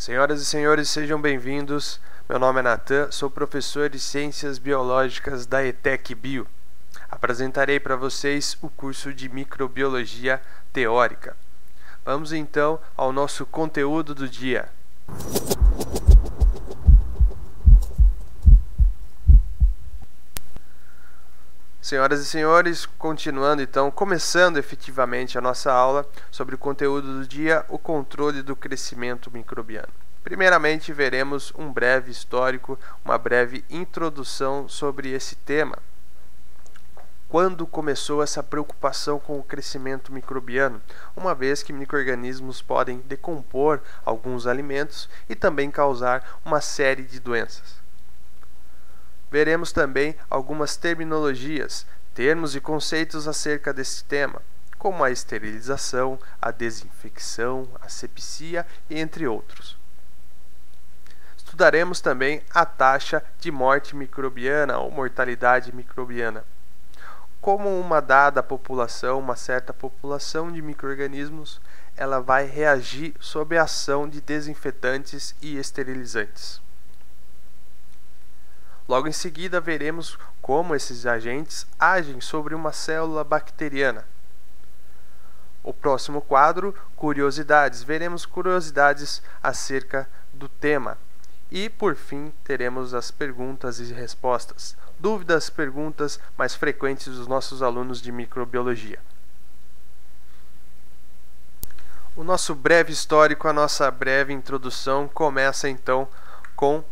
Senhoras e senhores, sejam bem-vindos. Meu nome é Natan, sou professor de Ciências Biológicas da ETEC Bio. Apresentarei para vocês o curso de Microbiologia Teórica. Vamos então ao nosso conteúdo do dia. Senhoras e senhores, continuando então, começando efetivamente a nossa aula sobre o conteúdo do dia, o controle do crescimento microbiano. Primeiramente, veremos um breve histórico, uma breve introdução sobre esse tema. Quando começou essa preocupação com o crescimento microbiano, uma vez que micro-organismos podem decompor alguns alimentos e também causar uma série de doenças. Veremos também algumas terminologias, termos e conceitos acerca desse tema, como a esterilização, a desinfecção, a asepsia e entre outros. Estudaremos também a taxa de morte microbiana ou mortalidade microbiana. Como uma dada população, uma certa população de micro-organismos, ela vai reagir sob a ação de desinfetantes e esterilizantes. Logo em seguida, veremos como esses agentes agem sobre uma célula bacteriana. O próximo quadro, curiosidades. Veremos curiosidades acerca do tema. E, por fim, teremos as perguntas e respostas. Dúvidas, perguntas mais frequentes dos nossos alunos de microbiologia. O nosso breve histórico, a nossa breve introdução começa então com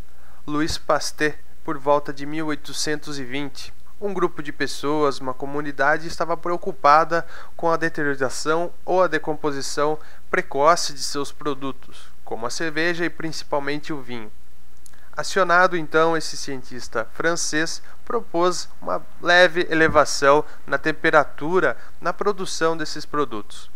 Louis Pasteur. Por volta de 1820, um grupo de pessoas, uma comunidade, estava preocupada com a deterioração ou a decomposição precoce de seus produtos, como a cerveja e principalmente o vinho. Acionado então, esse cientista francês propôs uma leve elevação na temperatura na produção desses produtos.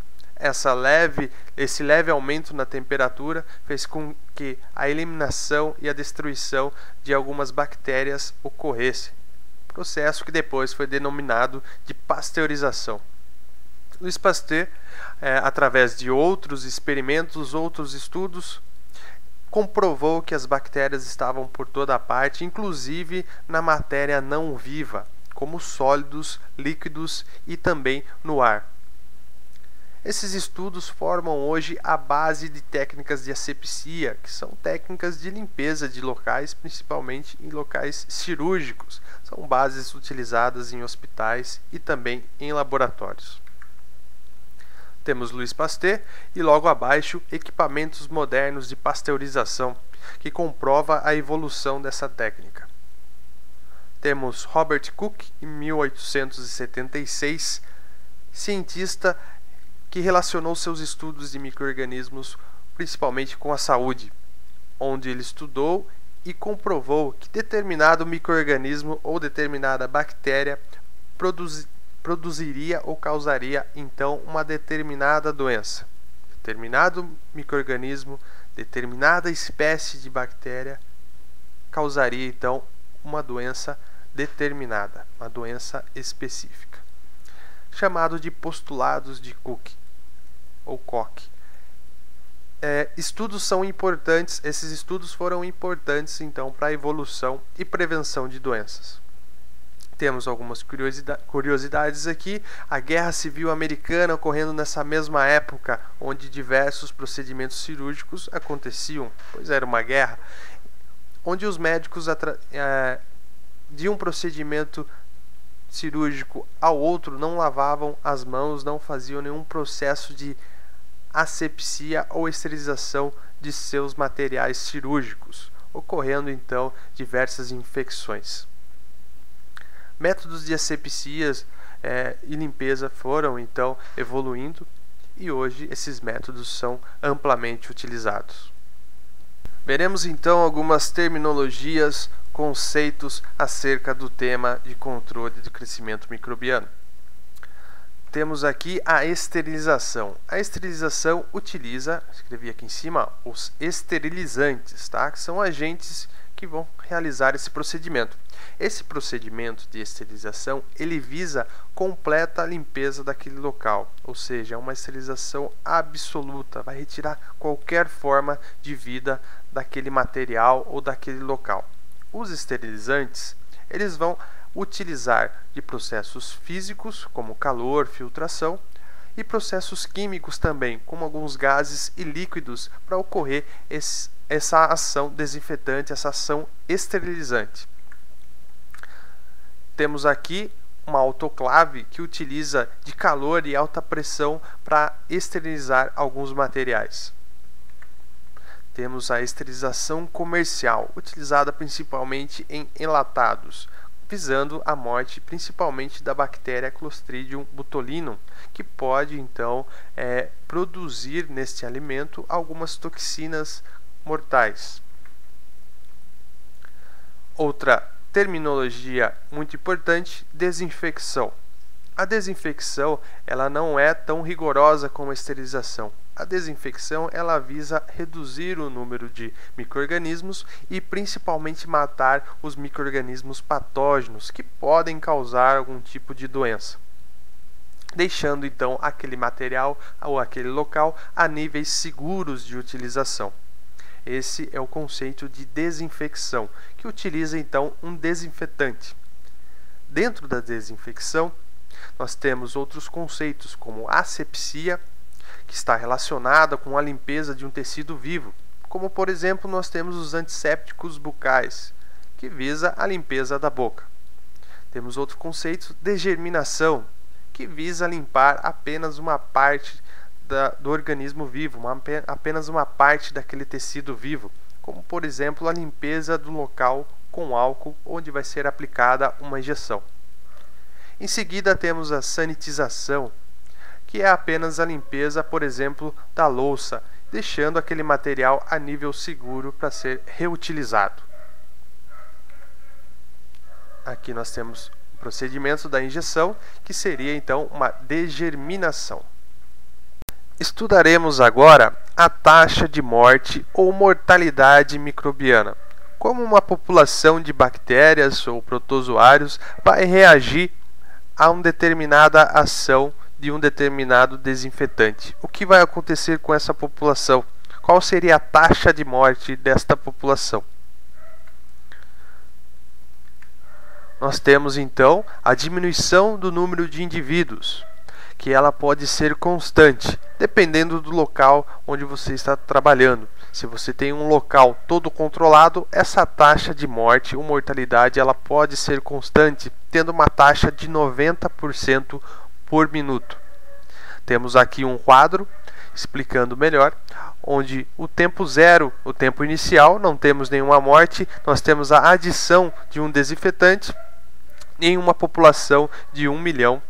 Esse leve aumento na temperatura fez com que a eliminação e a destruição de algumas bactérias ocorresse, processo que depois foi denominado de pasteurização. Louis Pasteur, através de outros experimentos, outros estudos, comprovou que as bactérias estavam por toda a parte, inclusive na matéria não viva, como sólidos, líquidos e também no ar. Esses estudos formam hoje a base de técnicas de asepsia, que são técnicas de limpeza de locais, principalmente em locais cirúrgicos. São bases utilizadas em hospitais e também em laboratórios. Temos Louis Pasteur e logo abaixo equipamentos modernos de pasteurização, que comprova a evolução dessa técnica. Temos Robert Koch, em 1876, cientista que relacionou seus estudos de micro-organismos principalmente com a saúde, onde ele estudou e comprovou que determinado micro-organismo ou determinada bactéria produziria ou causaria então uma determinada doença. Determinado micro-organismo, determinada espécie de bactéria causaria então uma doença determinada, uma doença específica, chamado de postulados de Koch ou Koch. Estudos são importantes, esses estudos foram importantes então para a evolução e prevenção de doenças. Temos algumas curiosidades aqui. A Guerra Civil Americana ocorrendo nessa mesma época, onde diversos procedimentos cirúrgicos aconteciam, pois era uma guerra, onde os médicos de um procedimento cirúrgico ao outro não lavavam as mãos, não faziam nenhum processo de asepsia ou esterilização de seus materiais cirúrgicos, ocorrendo então diversas infecções. Métodos de asepsias e limpeza foram então evoluindo e hoje esses métodos são amplamente utilizados. Veremos então algumas terminologias, conceitos acerca do tema de controle do crescimento microbiano. Temos aqui a esterilização. A esterilização utiliza, escrevi aqui em cima, os esterilizantes, tá? Que são agentes que vão realizar esse procedimento. Esse procedimento de esterilização, ele visa completa limpeza daquele local, ou seja, é uma esterilização absoluta, vai retirar qualquer forma de vida daquele material ou daquele local. Os esterilizantes, eles vão utilizar de processos físicos, como calor, filtração, e processos químicos também, como alguns gases e líquidos, para ocorrer essa ação desinfetante, essa ação esterilizante. Temos aqui uma autoclave que utiliza de calor e alta pressão para esterilizar alguns materiais. Temos a esterilização comercial, utilizada principalmente em enlatados, visando a morte principalmente da bactéria Clostridium botulinum, que pode então produzir neste alimento algumas toxinas mortais. Outra terminologia muito importante, desinfecção. A desinfecção, ela não é tão rigorosa como a esterilização. A desinfecção, ela visa reduzir o número de micro-organismos e principalmente matar os micro-organismos patógenos que podem causar algum tipo de doença, deixando então aquele material ou aquele local a níveis seguros de utilização. Esse é o conceito de desinfecção, que utiliza então um desinfetante. Dentro da desinfecção, nós temos outros conceitos como asepsia, que está relacionada com a limpeza de um tecido vivo, como por exemplo nós temos os antissépticos bucais, que visa a limpeza da boca. Temos outro conceito, degerminação, que visa limpar apenas uma parte do organismo vivo, apenas uma parte daquele tecido vivo, como por exemplo a limpeza do local com álcool onde vai ser aplicada uma injeção. Em seguida temos a sanitização, que é apenas a limpeza, por exemplo, da louça, deixando aquele material a nível seguro para ser reutilizado. Aqui nós temos o procedimento da injeção, que seria então uma degerminação. Estudaremos agora a taxa de morte ou mortalidade microbiana. Como uma população de bactérias ou protozoários vai reagir a uma determinada ação de um determinado desinfetante. O que vai acontecer com essa população? Qual seria a taxa de morte desta população? Nós temos então a diminuição do número de indivíduos, que ela pode ser constante, dependendo do local onde você está trabalhando. Se você tem um local todo controlado, essa taxa de morte ou mortalidade ela pode ser constante, tendo uma taxa de 90% por minuto. Temos aqui um quadro explicando melhor, onde o tempo zero, o tempo inicial, não temos nenhuma morte, nós temos a adição de um desinfetante em uma população de 1 milhão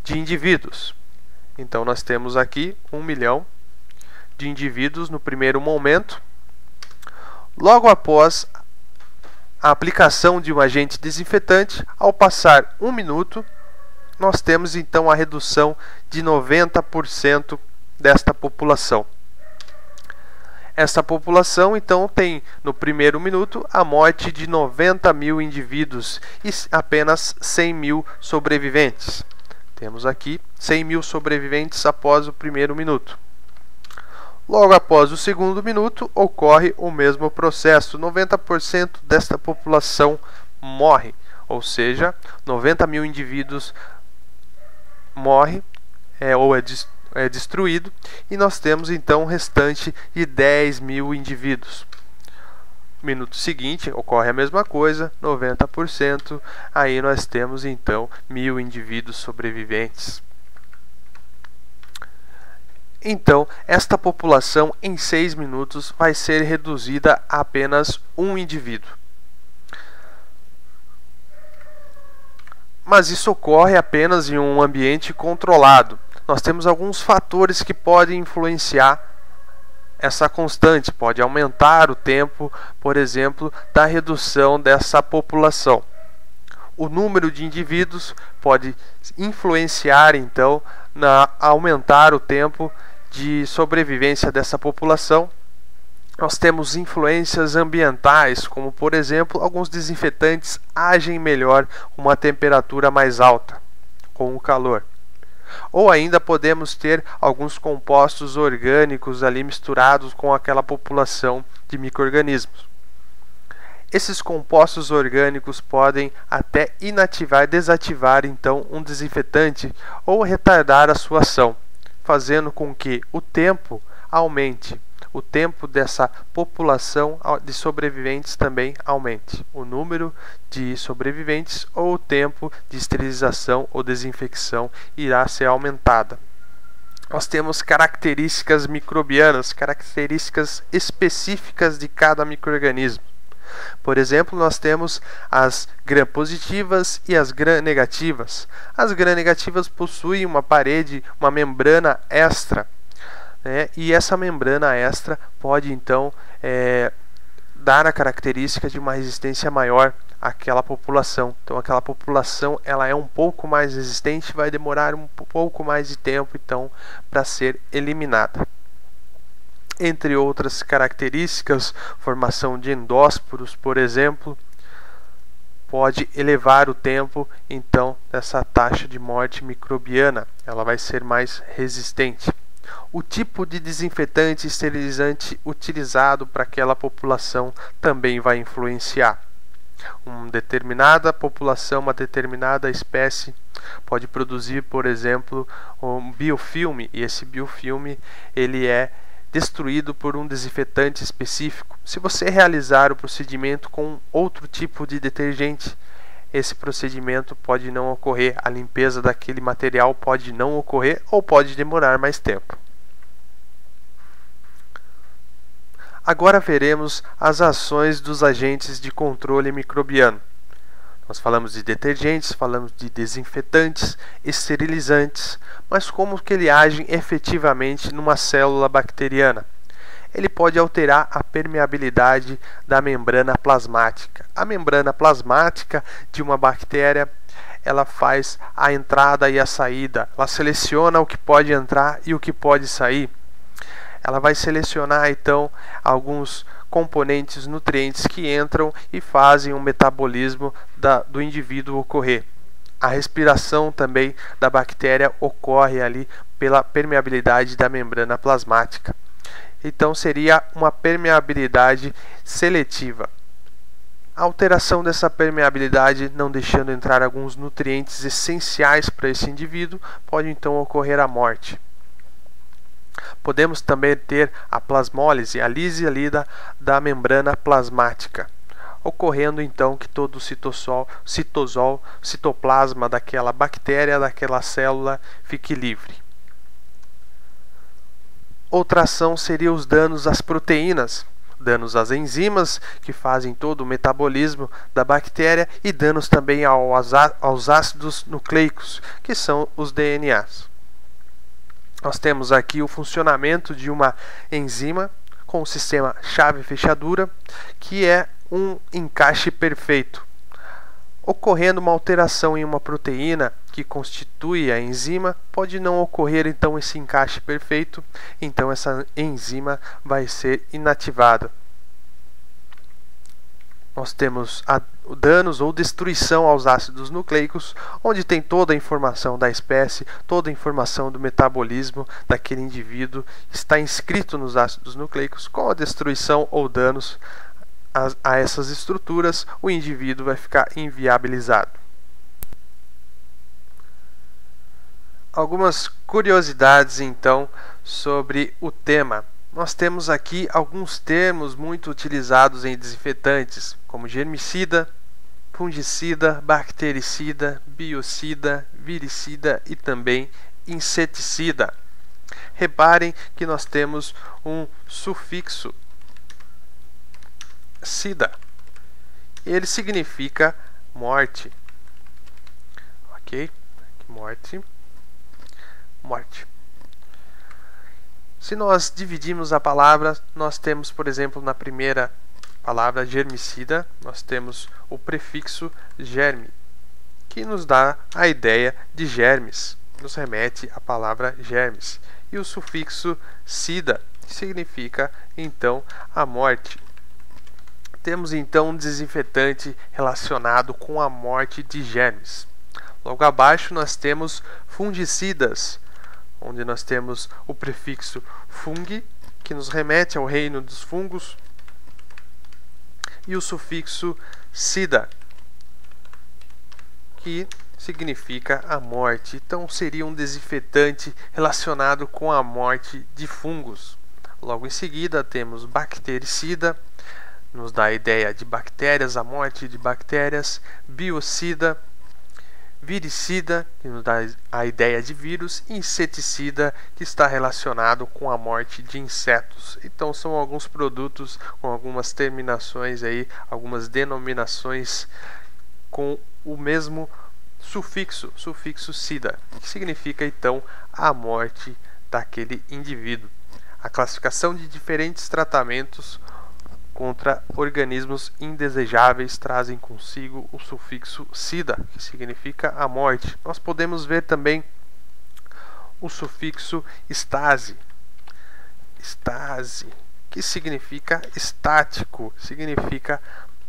de indivíduos. Então nós temos aqui 1 milhão de indivíduos no primeiro momento. Logo após a aplicação de um agente desinfetante, ao passar 1 minuto, nós temos então a redução de 90% desta população. Esta população então tem no primeiro minuto a morte de 90 mil indivíduos e apenas 100 mil sobreviventes. Temos aqui 100 mil sobreviventes após o primeiro minuto. Logo após o segundo minuto ocorre o mesmo processo, 90% desta população morre, ou seja, 90 mil indivíduos morre ou é destruído, e nós temos então um restante de 10 mil indivíduos. No minuto seguinte ocorre a mesma coisa, 90%, aí nós temos então 1000 indivíduos sobreviventes. Então, esta população em 6 minutos vai ser reduzida a apenas um indivíduo. Mas isso ocorre apenas em um ambiente controlado. Nós temos alguns fatores que podem influenciar essa constante. Pode aumentar o tempo, por exemplo, da redução dessa população. O número de indivíduos pode influenciar, então, aumentar o tempo de sobrevivência dessa população. Nós temos influências ambientais, como por exemplo, alguns desinfetantes agem melhor com uma temperatura mais alta, com o calor. Ou ainda podemos ter alguns compostos orgânicos ali misturados com aquela população de micro-organismos. Esses compostos orgânicos podem até inativar, desativar então um desinfetante ou retardar a sua ação, fazendo com que o tempo aumente. O tempo dessa população de sobreviventes também aumente. O número de sobreviventes ou o tempo de esterilização ou desinfecção irá ser aumentada. Nós temos características microbianas, características específicas de cada micro-organismo. Por exemplo, nós temos as gram-positivas e as gram-negativas. As gram-negativas possuem uma parede, uma membrana extra, e essa membrana extra pode então dar a característica de uma resistência maior àquela população. Então aquela população ela é um pouco mais resistente, vai demorar um pouco mais de tempo então para ser eliminada. Entre outras características, formação de endósporos, por exemplo, pode elevar o tempo então dessa taxa de morte microbiana, ela vai ser mais resistente. O tipo de desinfetante e esterilizante utilizado para aquela população também vai influenciar. Uma determinada população, uma determinada espécie pode produzir, por exemplo, um biofilme, e esse biofilme ele é destruído por um desinfetante específico. Se você realizar o procedimento com outro tipo de detergente, esse procedimento pode não ocorrer, a limpeza daquele material pode não ocorrer ou pode demorar mais tempo. Agora veremos as ações dos agentes de controle microbiano. Nós falamos de detergentes, falamos de desinfetantes, esterilizantes, mas como que ele age efetivamente numa célula bacteriana? Ele pode alterar a permeabilidade da membrana plasmática. A membrana plasmática de uma bactéria, ela faz a entrada e a saída. Ela seleciona o que pode entrar e o que pode sair. Ela vai selecionar então alguns componentes nutrientes que entram e fazem o metabolismo do indivíduo ocorrer. A respiração também da bactéria ocorre ali pela permeabilidade da membrana plasmática. Então seria uma permeabilidade seletiva. A alteração dessa permeabilidade, não deixando entrar alguns nutrientes essenciais para esse indivíduo, pode então ocorrer a morte. Podemos também ter a plasmólise, a lise ali da membrana plasmática, ocorrendo então que todo o citoplasma daquela bactéria, daquela célula, fique livre. Outra ação seria os danos às proteínas, danos às enzimas que fazem todo o metabolismo da bactéria e danos também aos ácidos nucleicos, que são os DNAs. Nós temos aqui o funcionamento de uma enzima com o sistema chave-fechadura, que é um encaixe perfeito. Ocorrendo uma alteração em uma proteína que constitui a enzima, pode não ocorrer então esse encaixe perfeito, então essa enzima vai ser inativada. Nós temos danos ou destruição aos ácidos nucleicos, onde tem toda a informação da espécie, toda a informação do metabolismo daquele indivíduo está inscrito nos ácidos nucleicos. Com a destruição ou danos a essas estruturas, o indivíduo vai ficar inviabilizado. Algumas curiosidades então sobre o tema. Nós temos aqui alguns termos muito utilizados em desinfetantes, como germicida, fungicida, bactericida, biocida, viricida e também inseticida. Reparem que nós temos um sufixo cida. Ele significa morte. Ok? Morte. Morte. Se nós dividirmos a palavra, nós temos, por exemplo, na primeira palavra germicida, nós temos o prefixo germe, que nos dá a ideia de germes, nos remete à palavra germes. E o sufixo cida que significa então a morte. Temos então um desinfetante relacionado com a morte de germes. Logo abaixo nós temos fungicidas, onde nós temos o prefixo fungi, que nos remete ao reino dos fungos, e o sufixo cida, que significa a morte. Então seria um desinfetante relacionado com a morte de fungos. Logo em seguida temos bactericida, nos dá a ideia de bactérias, a morte de bactérias, biocida, viricida, que nos dá a ideia de vírus, e inseticida, que está relacionado com a morte de insetos. Então são alguns produtos com algumas terminações aí, algumas denominações com o mesmo sufixo cida, que significa então a morte daquele indivíduo. A classificação de diferentes tratamentos contra organismos indesejáveis trazem consigo o sufixo cida, que significa a morte. Nós podemos ver também o sufixo estase, que significa estático, significa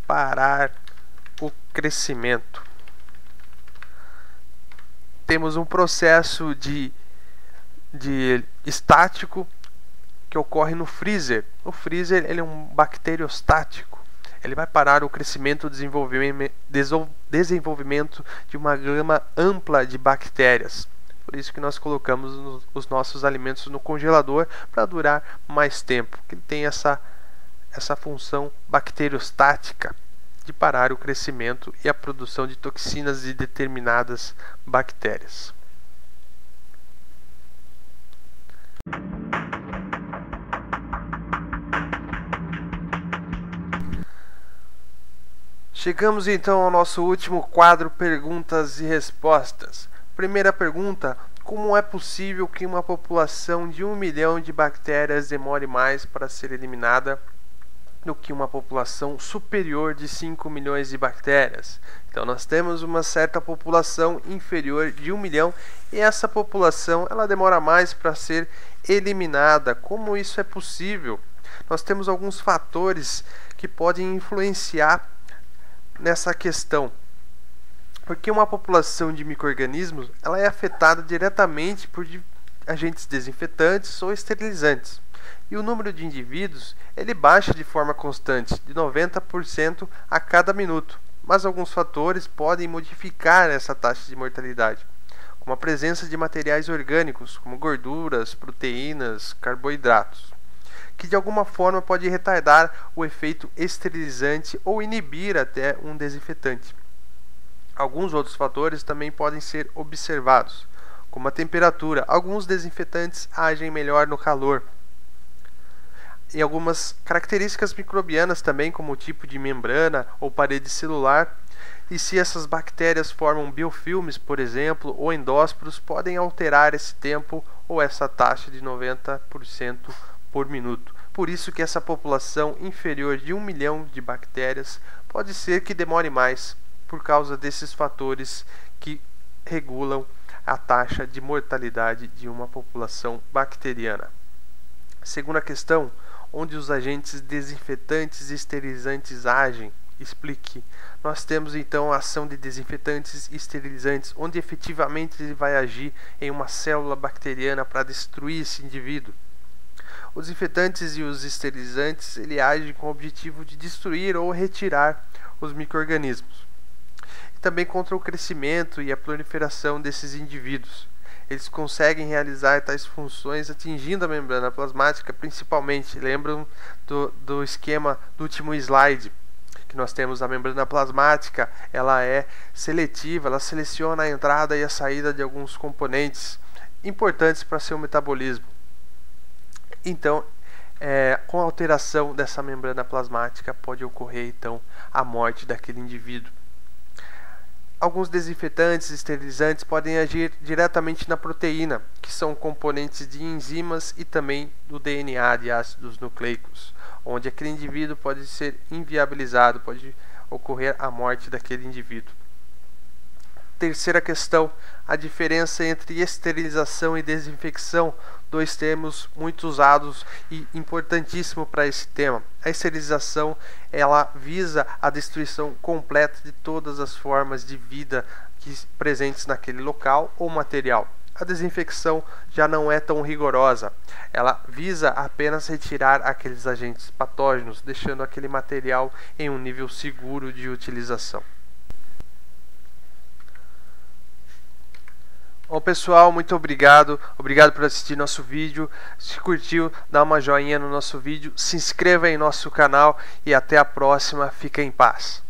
parar o crescimento. Temos um processo de estático que ocorre no freezer. O freezer ele é um bacteriostático. Ele vai parar o crescimento e desenvolvimento de uma gama ampla de bactérias. Por isso que nós colocamos os nossos alimentos no congelador para durar mais tempo. Que ele tem essa função bacteriostática de parar o crescimento e a produção de toxinas de determinadas bactérias. Chegamos então ao nosso último quadro, perguntas e respostas. Primeira pergunta: como é possível que uma população de 1 milhão de bactérias demore mais para ser eliminada do que uma população superior de 5 milhões de bactérias? Então nós temos uma certa população inferior de 1 milhão e essa população ela demora mais para ser eliminada. Como isso é possível? Nós temos alguns fatores que podem influenciar nessa questão, porque uma população de micro-organismos ela é afetada diretamente por agentes desinfetantes ou esterilizantes, e o número de indivíduos ele baixa de forma constante, de 90% a cada minuto, mas alguns fatores podem modificar essa taxa de mortalidade, como a presença de materiais orgânicos, como gorduras, proteínas, carboidratos, que de alguma forma pode retardar o efeito esterilizante ou inibir até um desinfetante. Alguns outros fatores também podem ser observados, como a temperatura. Alguns desinfetantes agem melhor no calor. E algumas características microbianas também, como o tipo de membrana ou parede celular. E se essas bactérias formam biofilmes, por exemplo, ou endósporos, podem alterar esse tempo ou essa taxa de 90% por minuto. Por isso que essa população inferior de 1 milhão de bactérias pode ser que demore mais, por causa desses fatores que regulam a taxa de mortalidade de uma população bacteriana. Segunda questão: onde os agentes desinfetantes e esterilizantes agem? Explique. Nós temos então a ação de desinfetantes e esterilizantes, onde efetivamente ele vai agir em uma célula bacteriana para destruir esse indivíduo. Os desinfetantes e os esterilizantes ele agem com o objetivo de destruir ou retirar os micro-organismos. E também contra o crescimento e a proliferação desses indivíduos. Eles conseguem realizar tais funções atingindo a membrana plasmática, principalmente. Lembram do esquema do último slide, que nós temos a membrana plasmática, ela é seletiva, ela seleciona a entrada e a saída de alguns componentes importantes para seu metabolismo. Então, com a alteração dessa membrana plasmática, pode ocorrer então a morte daquele indivíduo. Alguns desinfetantes e esterilizantes podem agir diretamente na proteína, que são componentes de enzimas e também do DNA de ácidos nucleicos, onde aquele indivíduo pode ser inviabilizado, pode ocorrer a morte daquele indivíduo. Terceira questão, a diferença entre esterilização e desinfecção, dois termos muito usados e importantíssimo para esse tema. A esterilização, ela visa a destruição completa de todas as formas de vida presentes naquele local ou material. A desinfecção já não é tão rigorosa, ela visa apenas retirar aqueles agentes patógenos, deixando aquele material em um nível seguro de utilização. Bom, pessoal, muito obrigado por assistir nosso vídeo. Se curtiu, dá uma joinha no nosso vídeo, se inscreva em nosso canal e até a próxima. Fica em paz.